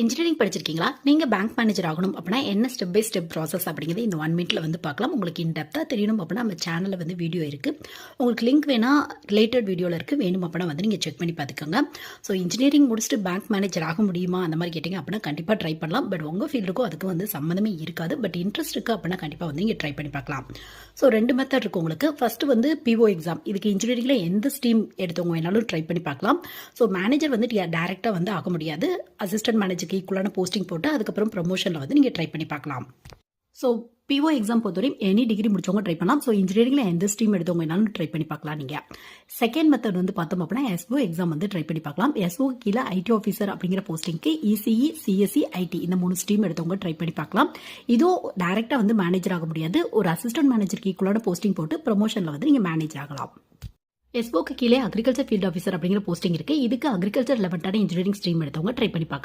Engineering படிச்சிருக்கீங்களா? நீங்க bank manager ஆகணும் அப்படின்னா என்ன ஸ்டெப் பை ஸ்டெப் ப்ராசஸ் அப்படிங்கிறது இந்த 1 மினிட்ல வந்து பார்க்கலாம். உங்களுக்கு இன் டெப்த்தா தெரியணும் அப்படின்னா நம்ம சேனல்ல வந்து வீடியோ இருக்கு. உங்களுக்கு லிங்க் வேணா ரிலேட்டட் வீடியோல இருக்கு. வேணும் அப்படின்னா வந்து நீங்க செக் பண்ணி பார்த்துக்கோங்க. ஸோ இன்ஜினியரிங் முடிச்சுட்டு பேங்க் மேனேஜர் ஆக முடியுமா அந்த மாதிரி கேட்டிங்க அப்படின்னா கண்டிப்பாக ட்ரை பண்ணலாம். பட் உங்கள் ஃபீல்டுக்கும் அதுக்கு வந்து சம்மந்தமே இருக்காது. பட் இன்ட்ரெஸ்ட் இருக்குது அப்படின்னா கண்டிப்பாக வந்து நீங்கள் ட்ரை பண்ணி பார்க்கலாம். ஸோ 2 மெத்தட் இருக்குது உங்களுக்கு. ஃபர்ஸ்ட் வந்து பிஓ எக்ஸாம். இதுக்கு இன்ஜினியரிங்கில் எந்த ஸ்ட்ரீம் எடுத்தவங்க வேணாலும் ட்ரை பண்ணி பார்க்கலாம். ஸோ மேனேஜர் வந்து டேரெக்டாக வந்து ஆக முடியாது. அசிஸ்டன்ட் மேனேஜருக்கு ஈக்குவலான போஸ்டிங் போட்டு அதுக்கப்புறம் ப்ரமோஷனில் வந்து நீங்கள் ட்ரை பண்ணி பார்க்கலாம். ஸோ பிஓ எக்ஸாம் பொறுத்தவரையும் எனி டிகிரி முடிச்சவங்க ட்ரை பண்ணலாம். ஸோ இன்ஜினியரிங்கில் எந்த ஸ்ட்ரீம் எடுத்தவங்க வேணாலும் ட்ரை பண்ணி பார்க்கலாம் நீங்கள். செகண்ட் மெத்தட் வந்து பார்த்தோம் அப்படின்னா எஸ்ஓ எக்ஸாம் வந்து ட்ரை பண்ணி பார்க்கலாம். எஸ்ஓ கீழே ஐடி ஆஃபீஸர் அப்படிங்கிற போஸ்டிங்க்கு இசிஇ, சிஎஸ்சி, ஐடி இந்த 3 ஸ்ட்ரீம் எடுத்தவங்க ட்ரை பண்ணி பார்க்கலாம். இதுவும் டைரெக்டாக வந்து மேனேஜர் ஆக முடியாது. ஒரு அசிஸ்டன்ட் மேனேஜருக்கு ஈக்குவலான போஸ்டிங் போட்டு ப்ரமோஷனில் வந்து நீங்கள் மேனேஜர் ஆகலாம். எஸ்ஓக்கு கீழே அக்ரிகல்ச்சர் ஃபீல்ட் ஆஃபீஸர் அப்படிங்கிற போஸ்டிங் இருக்கு. இதுக்கு அக்ரிகல்ச்சர் ரிலவெண்டான இன்ஜினியரிங் ஸ்ட்ரீம் எடுத்தவங்க ட்ரை பண்ணி பார்க்கலாம்.